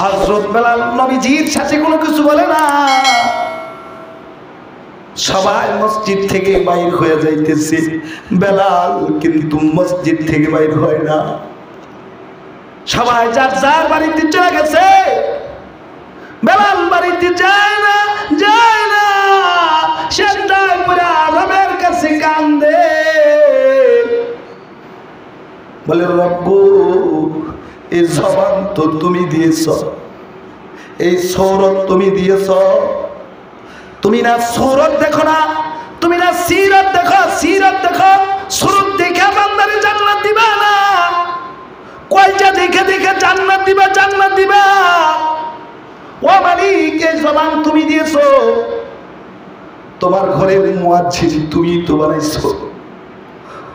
হযরত বেলাল নবীজির সাথে কোনো কিছু বলে না। সবাই মসজিদ থেকে বাইর হয়ে যাইতেছে, বেলাল কিন্তু মসজিদ থেকে বাইর হয় না। সবাই যার যার বাড়িতে চলে গেছে, বেলাল বাড়িতে যায় না, যায় না। সেটাই পুরা রবের কাছে কান্দে, বলে রব্বু এই জবান তো তুমি দিয়েছ, এই সৌরত তুমি দিয়েছ, তুমি না সৌরত দেখো না, তুমি না সিরত দেখো, সিরত দেখো, সুরত দেখে বান্দারে জান্নাত দিবা না, কয়টা দেখে দেখে জান্নাত দিবা, জান্নাত দিবা। ও মালিক এই জবান তুমি দিয়েছো, তোমার ঘরের মুয়াজ্জিন তুমি তো বানাইছো।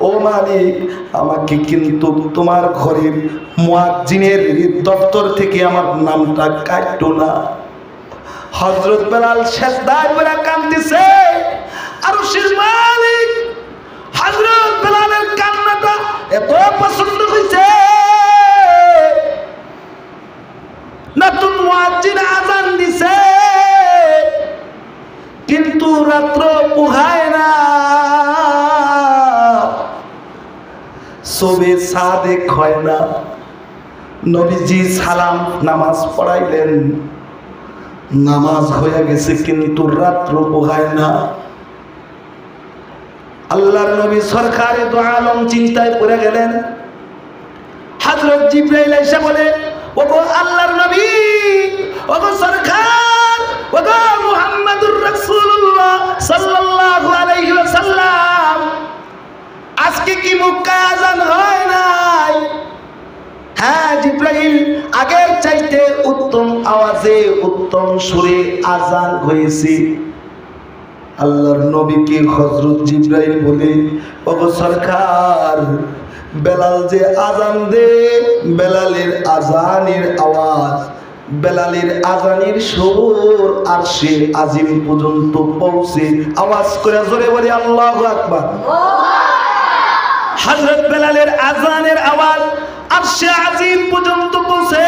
ও মালিক আমাকে কিন্তু তোমার ঘরের মুয়াজ্জিনের দপ্তর থেকে আমার নামটা কাটো না। হযরত বেলাল সেজদায় পড়ে কাঁদতেছে। আরশের মালিক হযরত বেলালের কান্নাটা এত পছন্দ হয়েছে, নতুন মুয়াজ্জিন আযান দিছে কিন্তু রাত্র পুহায় না, সবে সাদেক হয় না। নবীজি সালাম নামাজ পড়াইলেন, নামাজ হয়ে গেছে কিন্তু রাত্র পোহায় না। আল্লাহর নবী সরকারে দো আলম চিন্তায় পড়ে গেলেন। হযরত জিবরাইল এসে বলে, ওগো আল্লাহর নবী, ওগো সরকার, ওগো মুহাম্মদুর রাসূলুল্লাহ সাল্লাল্লাহু আলাইহি ওয়াসাল্লাম, আজকে কি মক্কায় আযান হয় নাই? হ্যাঁ জিবরাইল, আগের চাইতে উত্তম আওয়াজে উত্তম সুরে আযান হয়েছে। আল্লাহর নবীকে হযরত জিবরাইল বলে, ওগো সরকার, বেলাল যে আযান দে, বেলালের আযানের আওয়াজ, বেলালের আযানের সুর আরশে আজিম পর্যন্ত পৌঁছে। আওয়াজ করে জোরে বলি আল্লাহু আকবার। হযরত বেলালের আযানের আওয়াজ আরশে আজিম পর্যন্ত পৌঁছে।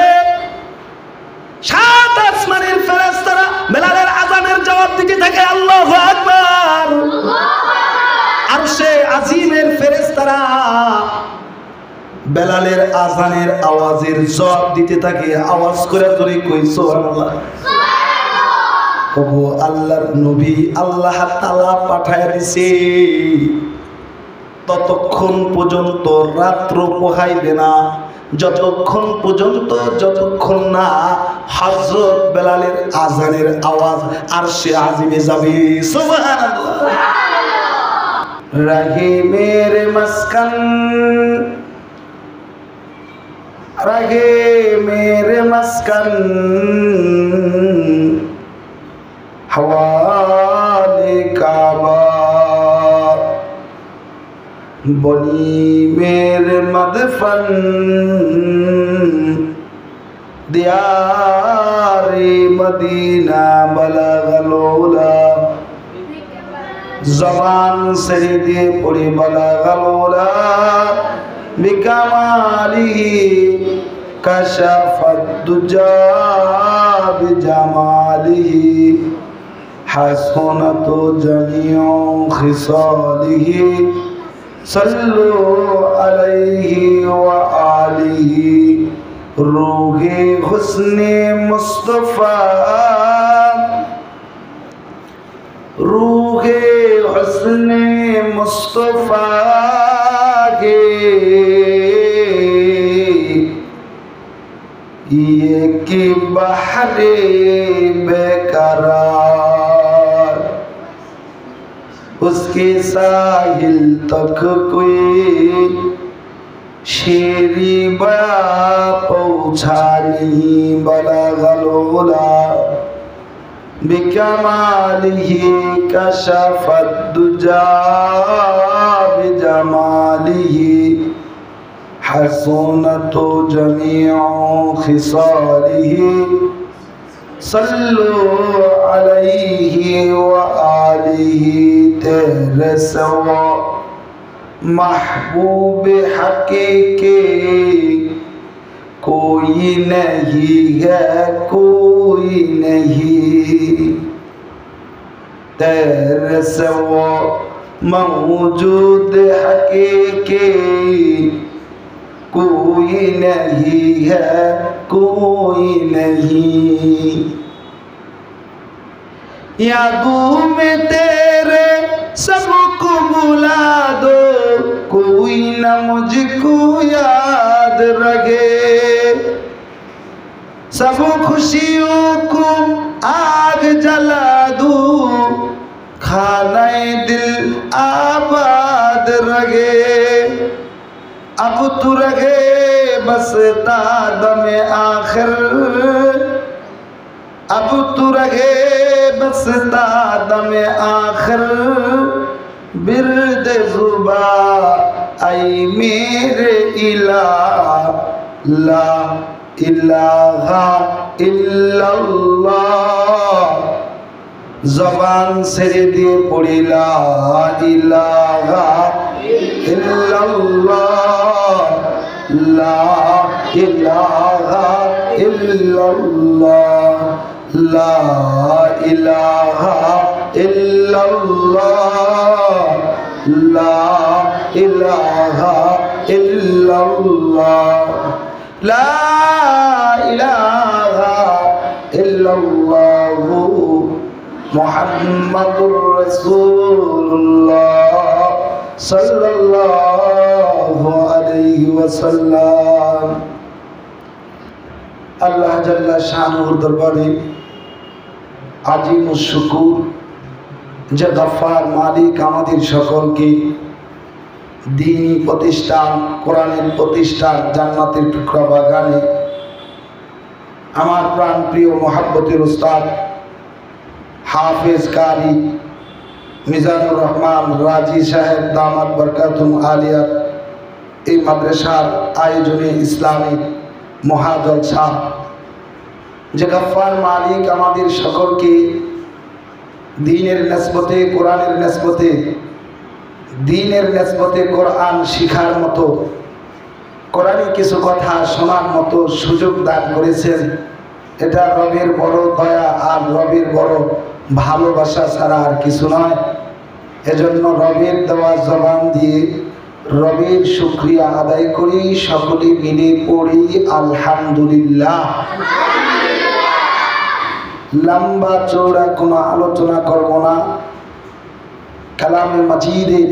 সাত আসমানের ফেরেশতারা বেলালের আযানের জবাব দিতে থাকে আল্লাহু আকবার। আরশে আজিমের ফেরেশতারা বেলালের আযানের আওয়াজের জবাব দিতে থাকে। আওয়াজ করে ধরে কই সুবহানাল্লাহ। ওগো আল্লাহর নবী, আল্লাহ তাআলা পাঠায় দিছে, ততক্ষণ পর্যন্ত রাত্র পোহাইবে না, যতক্ষণ না হযরত বেলালের আযানের আওয়াজ আরশে আজিমে যাবে। সুবহানাল্লাহ। রাহে মেরে মাসকান, রাহে মেরে মাসকান, হওয়ালে কাবা, বনি মেরে মদফন, দিয়ারে মদিনা বলাগল উলা, জবান সে দিয়ে পড়ে বলাগল উলা, বিকামালিহি কাশাফাদ দুজা বিজামালিহি, হাসনাত জামিউ খিসালিহি, সল্লু আলাইহি ওয়া আলিহি, রূহে হুসনে মুস্তাফা, রূহে হুসনে মুস্তাফা কে ये कि बहरे बेकरार, उसके साहिल तक कोई शेरी बया पहुँचा नहीं, बलगल उला बिकमालिही कशफत दुजा बिजमालिही, हसनत जमीउ खिसालिही, सल्लु अलैहि व आलिही, तेरे सवा महबूब हकीकी कोई नहीं है कोई नहीं, तेरे से वो मौजूद हकीकी कोई नहीं है कोई नहीं। यादों में तेरे सबको बुला दो, कोई न मुझको याद रखे। सब खुशियों को आग जला दूं, खाने दिल आबाद रहे। अब तू रहे बस तादमे आखिर, अब तू रहे बस तादमे आखिर। बिरद जुबा आई मेरे इलाह, ला इलाहा इल्लल्लाह। जबान से दिए पड़ी ला इलाहा इल्लल्लाह, ला इलाहा इल्लल्लाह, ला इलाहा इल्लल्लाह, ला इलाहा इल्लल्लाह, ला इलाहा इल्लल्लाह मुहम्मदुर रसूलुल्लाह सल्लल्लाहु अलैहि वसल्लम। আল্লাহ জাল্লা শানুর দরবারে আজিম শুকুর যে গফফার মালিক আমাদের সকলকে দ্বীনি প্রতিষ্ঠান, কোরআনের প্রতিষ্ঠান, জান্নাতের টুকরা বাগানে আমার প্রাণ প্রিয় মহব্বতের উস্তাদ হাফেজ কারি মিজানুর রহমান রাজি সাহেব দামাত বরকাতুম আলিয়া এই মাদ্রাসার আয়োজনে ইসলামিক মহাজলসা যে গফফার মালিক আমাদের সকলকে দ্বীনের নিসবতে, কোরআনের নিসবতে, দ্বীনের নিসবতে কোরআন শিখার মতো, কোরআনের কিছু কথা শোনার মতো সুযোগ দান করেছেন। এটা রবের বড় দয়া আর রবের বড় ভালোবাসা ছাড়া আর কিছু নয়। এজন্য রবের দেওয়া জবান দিয়ে রবের শুকরিয়া আদায় করি, সকলে মিলে পড়ি আলহামদুলিল্লাহ। লম্বা চৌড়া কোনো আলোচনা করব না। কালামে মাজিদের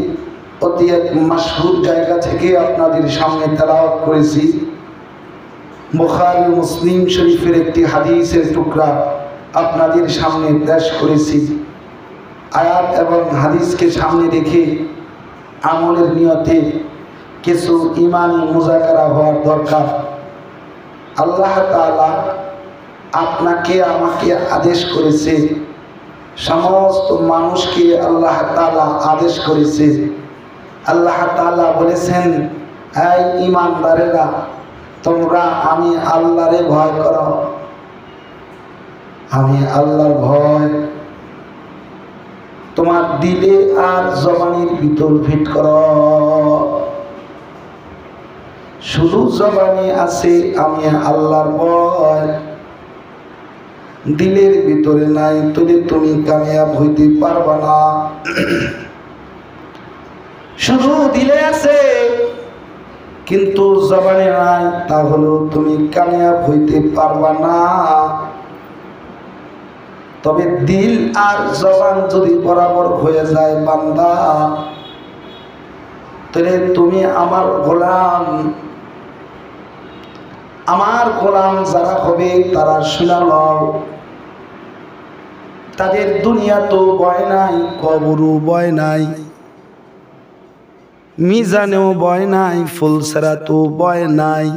অতি এক মাশহুর জায়গা থেকে আপনাদের সামনে তেলাওয়াত করেছি। বুখারী মুসলিম শরীফের একটি হাদিসের টুকরা আপনাদের সামনে পেশ করেছি। আয়াত এবং হাদিসকে সামনে রেখে আমলের নিয়তে কিছু ইমানি মুজাকারা হওয়ার দরকার। আল্লাহ তাআলা আপনাকে আমাকে আদেশ করেছে, সমস্ত মানুষকে আল্লাহ তাআলা আদেশ করেছে। আল্লাহ তাআলা বলেছেন, এই ঈমানদারেরা, তোমরা আমি আল্লাহরে ভয় করো। আমি আল্লাহর ভয় তোমার দিলে আর জবানের ভিতর ফিট করো। শুধু জবানে আছে আমি আল্লাহর ভয়, দিলের ভিতরে নাই, তাহলে তুমি কামিয়াব হইতে পারবা না। শুধু দিলে আছে কিন্তু জবানে নাই, তাহলে তুমি কামিয়াব হইতে পারবা না। তবে দিল আর জবান যদি বরাবর হয়ে যায় বান্দা, তাহলে তুমি আমার গোলাম। আমার গোলাম যারা হবে তারা শুনে নাও, তাদের দুনিয়া তো ভয় নাই, কবরও ভয় নাই, মিজানেও ভয় নাই, ফুলসেরাতেও ভয় নাই।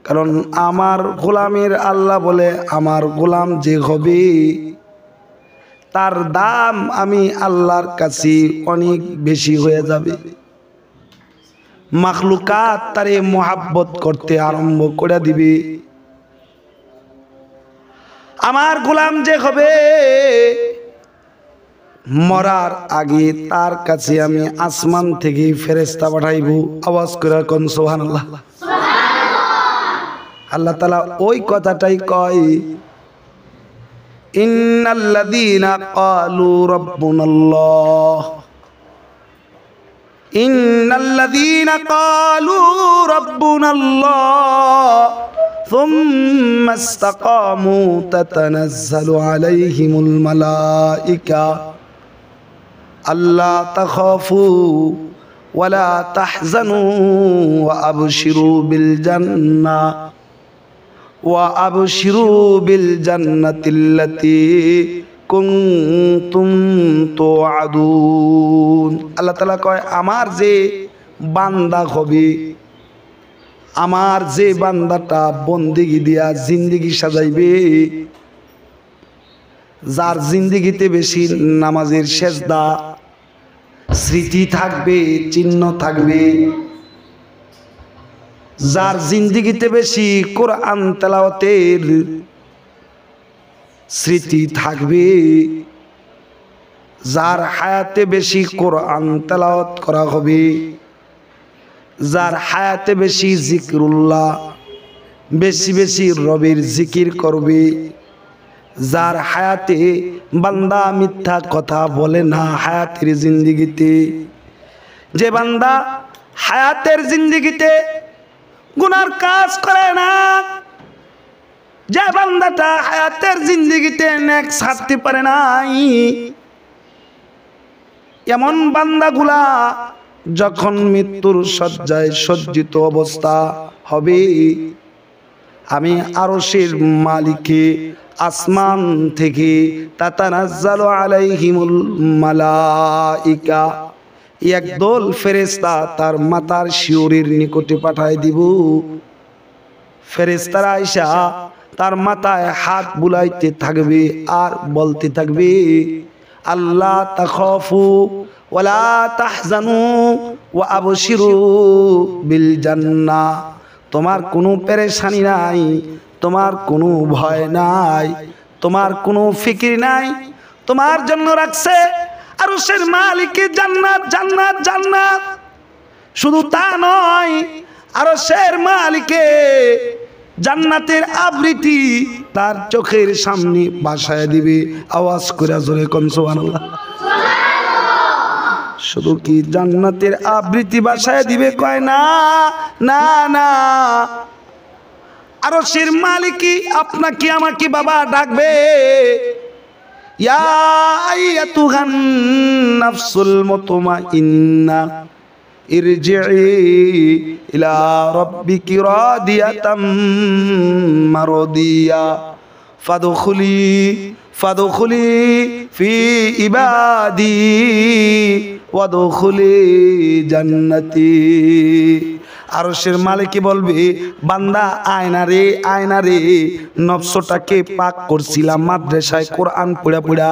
কারণ আমার গোলামের আল্লাহ বলে, আমার গোলাম যে হবে তার দাম আমি আল্লাহর কাছে অনেক বেশি হয়ে যাবে। মাখলুকাত তারে মোহাব্বত করতে আরম্ভ করে দিবে। আমার গোলাম যে হবে মরার আগে তার কাছে আমি আসমান থেকে ফেরেশতা পাঠাইব। আওয়াজ করে কোন সুবহানাল্লাহ। আল্লাহ তাআলা ওই কথাটাই কয়, ইন্নাল্লাযীনা ক্বালু রাব্বুনাল্লাহ, ইন্নাল্লাযীনা ক্বালু রাব্বুনাল্লাহ ثم استقاموا تتنزل عليهم الملائكة ألا تخافوا ولا تحزنوا وأبشروا بالجنة التي كنتم توعدون। আল্লাহ তাআলা কয়, আমার যে বান্দা হবে, আমার যে বান্দাটা বন্দেগী দিয়া জিন্দেগি সাজাইবে, যার জিন্দেগিতে বেশি নামাজের সেজদা, স্মৃতি থাকবে, চিহ্ন থাকবে, যার জিন্দেগিতে বেশি কোরআন তেলাওয়াতের স্মৃতি থাকবে, যার হায়াতে বেশি কোরআন তেলাওয়াত করা হবে, যার হায়াতে বেশি জিকিরুল্লাহ, বেশি বেশি রবের জিকির করবে, যার হায়াতে বান্দা মিথ্যা কথা বলে না, হায়াতের জিন্দেগিতে যে বান্দা হায়াতের জিন্দেগিতে গুনার কাজ করে না, যে বান্দাটা হায়াতের জিন্দেগিতে নেক ছাড়তে পারে নাই, এমন বান্দাগুলা যখন মৃত্যুর শয্যায় সজ্জিত অবস্থা হবে, আমি আরশের মালিকে আসমান থেকে তাতানাজ্জালু আলাইহিমুল মালাইকা, একদল ফেরেশতা তার মাতার শিয়রের নিকটে পাঠায় দিব। ফেরেশতারা আইসা তার মাথায় হাত বুলাইতে থাকবে আর বলতে থাকবে, আল্লাহ তাখাফু ওয়ালা তাহজানু ওয়া আবশিরু বিল জান্নাহ, তোমার কোনো পেরেশানি নাই, তোমার কোনো ভয় নাই, তোমার কোনো ফিকির নাই, তোমার জন্য রাখছে আরশের মালিক জান্নাত, জান্নাত, জান্নাত। শুধু তা নয়, আরশের মালিকে জান্নাতের আবৃত্তি তার চোখের সামনে ভাসায় দিবে। আওয়াজ করে জোরে কোন সুবহানাল্লাহ। শুধু কি জান্নাতের আবৃত্তি ভাসায় দিবে? কয় না, না, না, আরশের মালিকই আপনাকে আমাকে বাবা ডাকবে, ইয়া আইয়াতুহান নাফসুল মুতমাইন্না ইরজিই ইলা রাব্বিকি রাদিয়াতাম মারদিয়া ফাদখুলি ফি ইবাদি ওয়াদখুলি জান্নাতি। আরশের মালিকই বলবে, বান্দা আয়না রে, আয়না রে, নফসটাকে পাক করছিলাম মাদ্রাসায় কোরআন পড়া পড়া,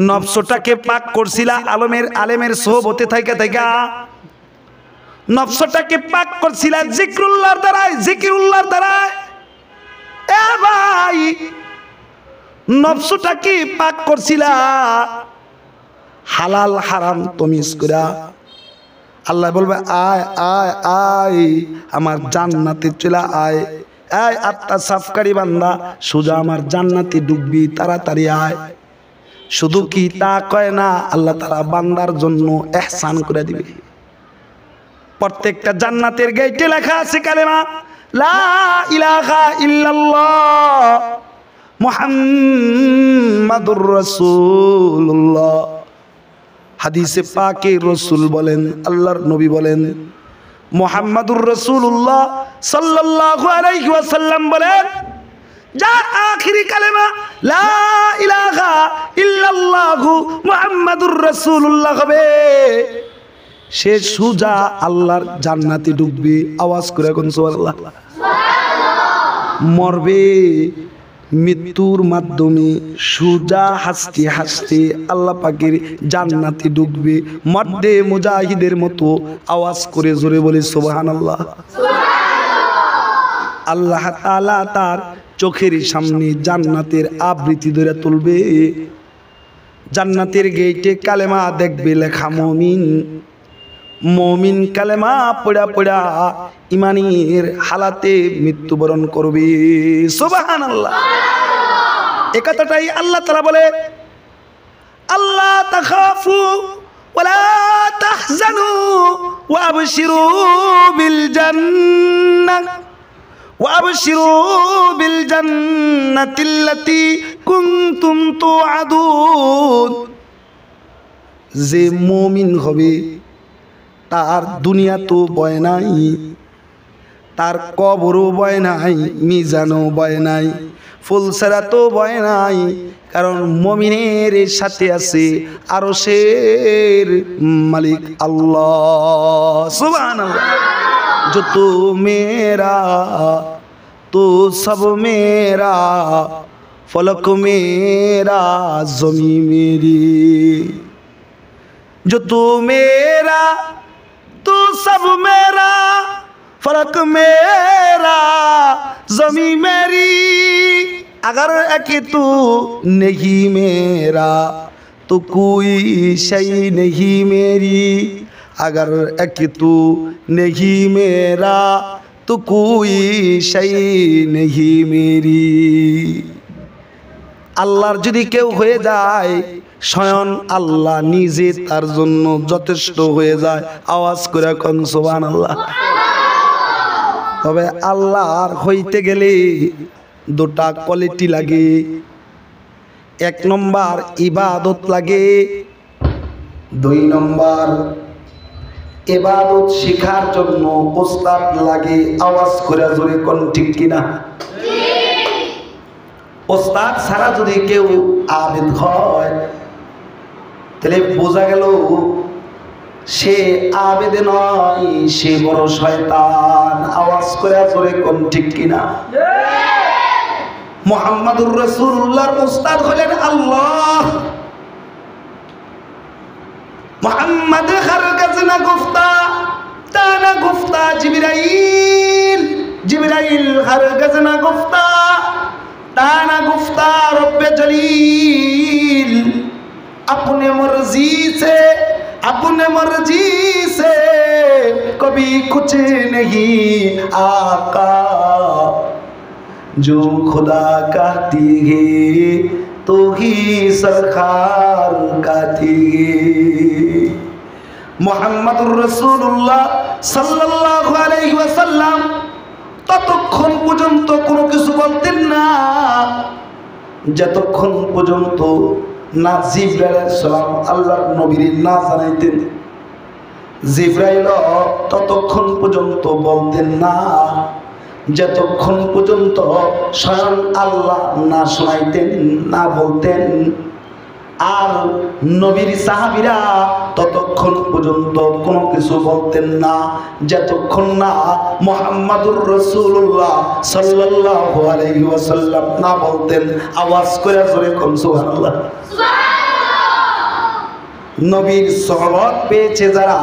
নফসটাকে পাক করছিলা আলেমের সোহবতে থাইকা থাইকা, নফসটাকে পাক করছিলা জিকরুল্লাহর দ্বারায়, জিকিরুল্লাহর দ্বারায়। এ ভাই, নফসটাকে পাক করছিলা হালাল হারাম তমিজ করা। আল্লাহ বলবে, আয় আয় আয় আমার জান্নাতে চলে আয়, আয় আত্মা সাফকারী বান্দা, সোজা আমার জান্নাতে ডুববি, তাড়াতাড়ি আয়। শুধু কি তা কয় না, আল্লাহ তাআলা বান্দার জন্য ইহসান করে দিবে। প্রত্যেকটা জান্নাতের গেটে লেখা আছে কালেমা লা ইলাহা ইল্লাল্লাহ মুহাম্মাদুর রাসূলুল্লাহ। হাদিসে পাকে রসুল বলেন, আল্লাহর নবী বলেন, মুহাম্মাদুর রাসূলুল্লাহ সাল্লাল্লাহু আলাইহি ওয়াসাল্লাম বলেন, যা আখিরি কালেমা লা ইলাহা ইল্লাল্লাহু মুহাম্মাদুর রাসূলুল্লাহ হবে, সে সুজা আল্লাহর জান্নাতে ঢুকবে। আওয়াজ করে কোন সুবহানাল্লাহ। মরবে, মৃত্যুর মাধ্যমে সুজা হাসতে হাসতে আল্লাহ পাকের জান্নাতে ঢুকবে। মর্দে মুজাহিদের মতো আওয়াজ করে জোরে বলে সুবহানাল্লাহ। আল্লাহ তাআলা তার চোখের সামনে জান্নাতের আবৃত্তি ধরে তুলবে। জান্নাতের গেটে কালেমা দেখবে লেখা মুমিন, মুমিন কালেমা পড়া পড়া ইমানের হালাতে মৃত্যুবরণ করবে। সুবহানাল্লাহ। এই কথাটাই আল্লাহ তাআলা বলে, আল্লাহ তাখাফু ওয়ালা তাহজানু ওয়াবশিরু বিল জান্নাহ ওয়াবশিরু বিল জান্নাতিল্লাতী কুনতুম তুআদুন। যে মুমিন হবে তার দুনিয়া তো ভয় নাই, তার কবরও ভয় নাই, মিজানও ভয় নাই, ফুলসারা তো ভয় নাই, কারণ মুমিনের সাথে আছে আরশের মালিক আল্লাহ। সুবহানাল্লাহ। जो तू मेरा तो सब मेरा, फलक मेरा ज़मी मेरी। जो तू मेरा तो सब मेरा, फलक मेरा ज़मी मेरी। अगर एक तू नहीं मेरा तो कोई शय नहीं मेरी। अगर एक तू नहीं मेरा तो कोई शय नहीं मेरी। আল্লাহর যদি কেউ হয়ে যায়, স্বয়ং আল্লাহ নিজে তার জন্য যথেষ্ট হয়ে যায়। আওয়াজ করে কোন সুবহানাল্লাহ। তবে আল্লাহর হইতে গেলে দুটা কোয়ালিটি লাগে। এক নম্বর ইবাদত লাগে, দুই নম্বর ইবাদত শেখার জন্য উস্তাদ লাগে। আওয়াজ করে জোরে কোন ঠিক কিনা? উস্তাদ ছাড়া যদি কেউ আবেদ হয় তাহলে বোঝা গেল সে আবেদ নয়, সে বড় শয়তান। আওয়াজ করে জোরে কোন ঠিক কিনা? মুহাম্মাদুর রাসূলুল্লাহর উস্তাদ হলেন আল্লাহ। मोहम्मद हरगज़ न गुफ्ता ताना गुफ्ता जिब्राइल, जिब्राइल हरगज़ न गुफ्ता ताना गुफ्ता रब्बे जलील। अपने मर्जी से कभी कुछ नहीं आका, जो खुदा कहती है तो ही सरकार कहती है। मुहम्मदुर रसूलुल्लाह সাল্লাল্লাহু আলাইহি ওয়াসাল্লাম ততক্ষণ পর্যন্ত কোনো কিছু বলতেন না যতক্ষণ পর্যন্ত না জিবরাইল আলাইহিস সালাম আল্লাহর নবীর না জানাইতেন। জিবরাইল ততক্ষণ পর্যন্ত বলতেন না যতক্ষণ পর্যন্ত স্বয়ং আল্লাহ না শোনাইতেন, না বলতেন। আর নবীর সাহাবীরা ততক্ষণ পর্যন্ত কোনো কিছু বলতেন না যতক্ষণ না মুহাম্মাদুর রাসূলুল্লাহ সাল্লাল্লাহু আলাইহি ওয়াসাল্লাম না বলতেন। আওয়াজ করে জোরে কোন সুবহানাল্লাহ। নবীর সোহবত পেয়েছে যারা,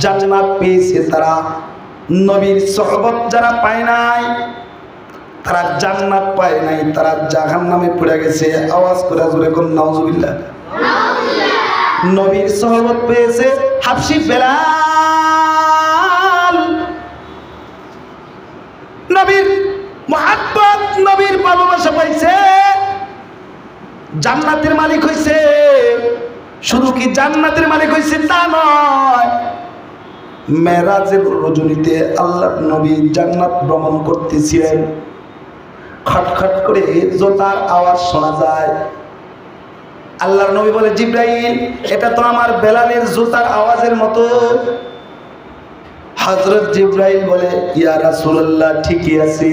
জান্নাত পেয়েছে তারা। নবীর সোহবত যারা পায় নাই তারা জান্নাত পায় নাই, তারা জাহান্নামে পড়ে গেছে। আওয়াজ করে জোরে কোন নাউজুবিল্লাহ। নবীর সোহবত পেয়েছে হাবশী বেলাল, নবীর মুহাব্বত, নবীর ভালোবাসা পাইছে, জান্নাতের মালিক হইছে। শুধু কি জান্নাতের মালিক হইছে তা নয়, মেরাজের রজনীতে আল্লাহর নবী জান্নাত ভ্রমণ করতেছিলেন। খটখট করে জোতার আওয়াজ শোনা যায়। আল্লাহর নবী বলে, জিবরাইল এটা তো আমার বেলালের জুতার আওয়াজের মতো। হযরত জিবরাইল বলে, ইয়া রাসূলুল্লাহ ঠিকই আছে,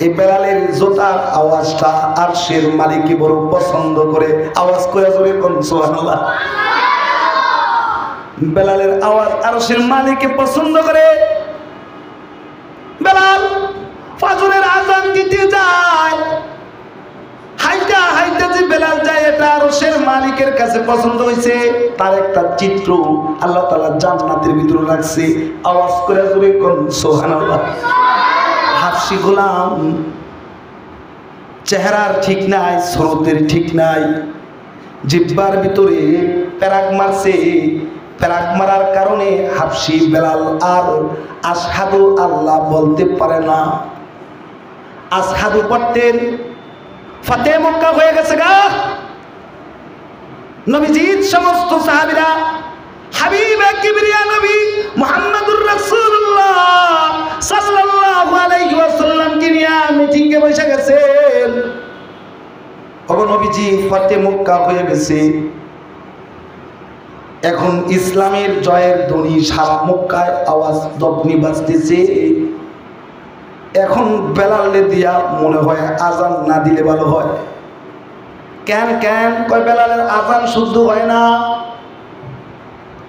এই বেলালের জুতার আওয়াজটা আরশের মালিক বড় পছন্দ করে। আওয়াজ করে জোরে কোন সুবহানাল্লাহ। বেলালের আওয়াজ আরশের মালিক পছন্দ করে। বেলাল ফজরের আযান দিতে যায়, হাইটা হাইটা যে বেলাল যায় এটা আরশের মালিকের কাছে পছন্দ হয়েছে। তার একটা চিত্র আল্লাহ তাআলা জান্নাতের ভিতরে রাখছে। আওয়াজ করে জোরে কোন সুবহানাল্লাহ। হাফসি গোলাম চেহারার ঠিক নাই, স্রোতের ঠিক নাই, জিহ্বার ভিতরে প্যারাক মারছে, প্যারাক মারার কারণে হাবশি বেলাল আর আশহাদু আল্লাহ বলতে পারে না। আশহাদু পড়তেন, ফাতে মক্কা হয়ে গেছে গা। নবীজির সমস্ত সাহাবীরা হাবিবে কিবরিয়া নবী মুহাম্মদুর রাসূলুল্লাহ সাল্লাল্লাহু আলাইহি ওয়াসাল্লাম কে নিয়ে মিটিং এ বসে গেছেন। ওগো নবীজি, ফাতে মক্কা হয়ে গেছে, এখন ইসলামের জয়ের ধ্বনি সারা মক্কায় আওয়াজ দবনি বাজতেছে। এখন বেলালে দিয়া মনে হয় আজান না দিলে ভালো হয়। কেন কেন কয় বেলালের আজান শুদ্ধ হয় না,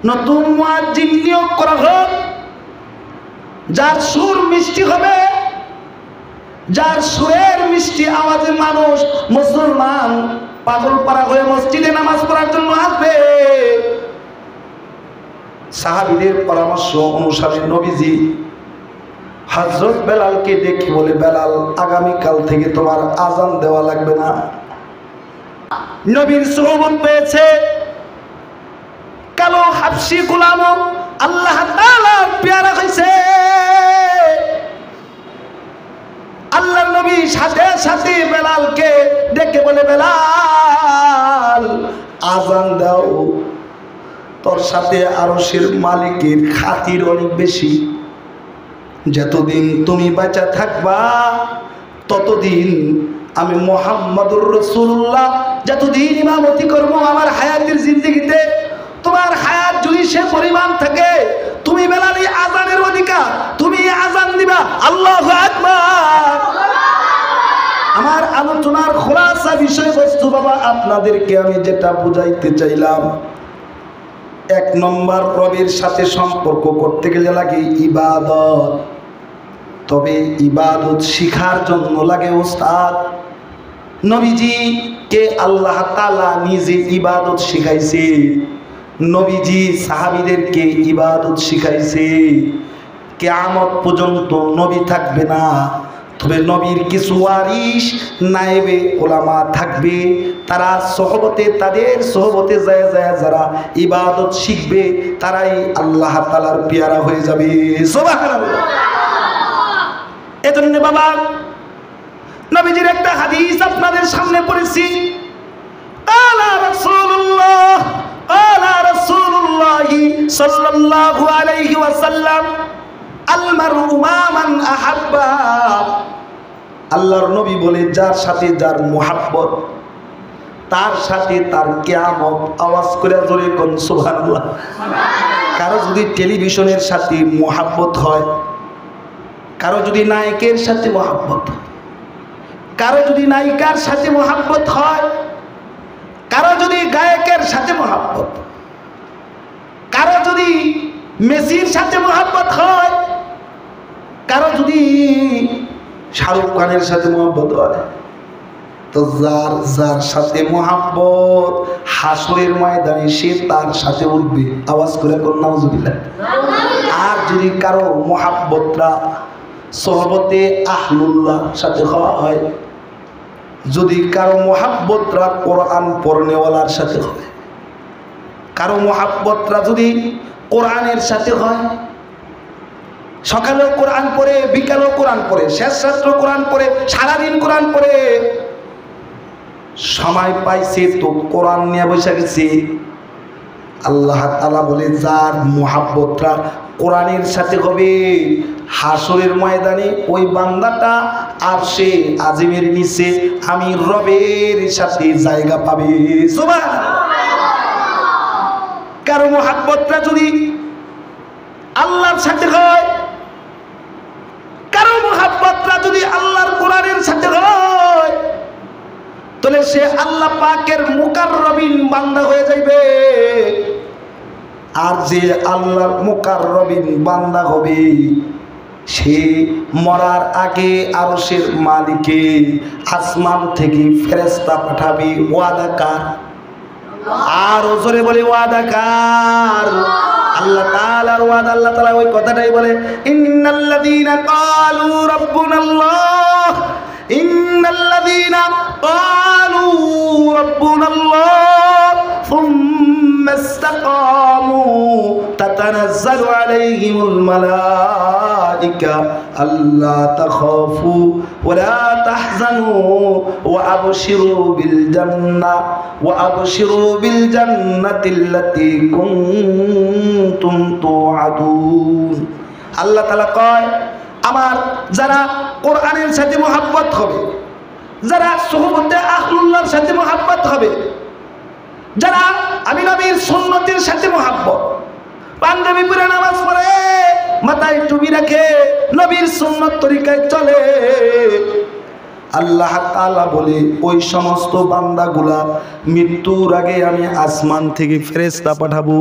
নতুন মুয়াজ্জিন নিয়োগ করা হোক, যার সুর মিষ্টি হবে, যার সুরের মিষ্টি আওয়াজে মানুষ মুসলমান পাগল পারা হয়ে মসজিদে নামাজ পড়ার জন্য আসবে। সাহাবীদের পরামর্শ অনুসারে নবীজি হযরত বেলালকে ডেকে বলে, বেলাল, আগামীকাল থেকে তোমার আজান দেওয়া লাগবে না। নবীর সুহবত পেয়েছে কালো হাবশি গোলাম আল্লাহ তাআলার পেয়ারা হইছে। আল্লাহর নবী সাথে সাথে বেলালকে ডেকে বলে, বেলাল, আজান দাও, তোর সাথে আরশের মালিকের খাতির অনেক বেশি। যতদিন তুমি বেঁচে থাকবা ততদিন আমি মুহাম্মদুর রাসূলুল্লাহ যতদিন ইমামতি করবো আমার হায়াতের জিন্দেগিতে, তোমার হায়াত যদি সে পরিমাণ থাকে, তুমি বেলালি আজানের অধিকার, তুমি আজান দিবা। আল্লাহু আকবার। আমার আলোচনার খোলাসা বিষয়বস্তু বাবা, আপনাদেরকে আমি যেটা বুঝাইতে চাইলাম, এক নম্বর, রবের সাথে সম্পর্ক করতে গেলে লাগে ইবাদত। তবে ইবাদত শিখার জন্য লাগে উস্তাদ। নবীজি কে আল্লাহ তাআলা নিজে ইবাদত শিখাইছে, নবীজি সাহাবীদেরকে ইবাদত শিখাইছে। কিয়ামত পর্যন্ত নবী থাকবে না, তবে নবীর কিছু ওয়ারিস নায়েবে উলামা থাকবে, তারা সোহবতে, তাদের সোহবতে যায় যায় যারা ইবাদত শিখবে তারাই আল্লাহ তাআলার পেয়ারা হয়ে যাবে। সুবহানাল্লাহ। এজন্য বাবা, নবীজির একটা হাদিস আপনাদের সামনে পড়েছি। আলা রাসূলুল্লাহ সাল্লাল্লাহু আলাইহি ওয়াসাল্লাম, আল মারউ মা মান আহাব্বা। আল্লাহর নবী বলে, যার সাথে যার মুহাব্বত তার সাথে তার কিয়ামত। আওয়াজ করে জোরে কোন সুবহানাল্লাহ। কারো যদি টেলিভিশনের সাথে মুহাব্বত হয়, কারো যদি নায়কের সাথে মুহাব্বত, কারো যদি নায়িকার সাথে মুহাব্বত হয়, কারো যদি গায়কের সাথে মুহাব্বত, কারো যদি মেসির সাথে মুহাব্বত হয়, কারো যদি শাহরুখ খানের সাথে মুহাব্বত হয়, তো যার যার সাথে মুহাব্বত হাসরের ময়দানে সে তার সাথে উঠবে। আওয়াজ করে কোন নাউজুবিল্লাহ। আর যদি কারো মুহাব্বতরা সোহবতে আহলুল্লাহ সাথে হয়, যদি কারো মুহাব্বতরা কোরআন পড়নেওয়ালার সাথে হয়, কারো মুহাব্বতরা যদি কোরআনের সাথে হয়, সকালেও কোরআন পড়ে, বিকালেও কোরআন পড়ে, শেষ রাত্র কোরআন পড়ে, সারাদিন কোরআন পড়ে, সময় পাইছে তো কোরআন নিয়ে বসে গেছে। আল্লাহ তাআলা বলে, যার মুহাব্বতরা কোরআনের সাথে হবে, হাসরের ময়দানে ওই বান্দাটা আরশে আজিমের নিচে আমি রবের সাথে জায়গা পাবে। সুবহানাল্লাহ। কারো মুহাব্বতটা যদি আল্লাহর সাথে হয়, কারো মুহাব্বতটা যদি আল্লাহর কোরআনের সাথে হয়, তাহলে সে আল্লাহ পাকের মুকাররবিন বান্দা হয়ে যাবে। আর যে আল্লাহর মুকাররবিন বান্দা হবে, সে মরার আগে আরশের মালিকে আসমান থেকে ফেরেশতা পাঠাবে। ওয়াদা কার? আর জোরে বলে ওয়াদা কার? আল্লাহ তাআলার ওয়াদা। আল্লাহ তাআলা ওই কথাটাই বলে, ইন্নাল্লাযীনা ক্বালু রাব্বুনাল্লাহ, ইন্নাল্লাযীনা ক্বালু রাব্বুনাল্লাহ সুম্মা ইসতাকামু তানাজ্জালু আলাইহিমুল মালাইকা আল্লা তাখাফু ওয়া লা তাহজানু ওয়া আবশিরু বিল জান্নাতিল্লাতী কুনতুম তুআদুন। আল্লাহ তাআলা কয়, আমার যারা কোরআনের সাথে মুহাব্বত হবে, যারা সুহবতে আহলুল্লাহর সাথে মুহাব্বত হবে, যারা আমি নবীর সুন্নতের সাথে মুহাব্বত, পাঞ্জাবি পরে নামাজ পড়ে, মাথায় টুপি রাখে, নবীর সুন্নত তরিকায় চলে, আল্লাহ তাআলা বলে ওই সমস্ত বান্দাগুলা মৃত্যুর আগে আমি আসমান থেকে ফেরেশতা পাঠাবো।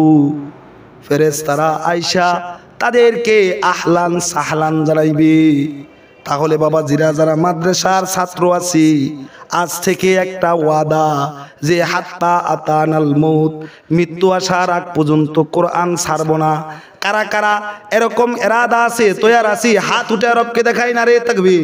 ফেরেশতারা আয়েশা তাদেরকে আহলান সাহলান জানাইবে। তাহলে বাবা জিরা, যারা মাদ্রাসার ছাত্র আছি, আজ থেকে একটা ওয়াদা যে হাত্তা আতানাল মউত, মৃত্যু আসার আগ পর্যন্ত কোরআন ছাড়ব না। কারা কারা এরকম এরাদা আছে, তৈয়ার আছি? হাত উঠে রবকে দেখাই না রে তাকবীর।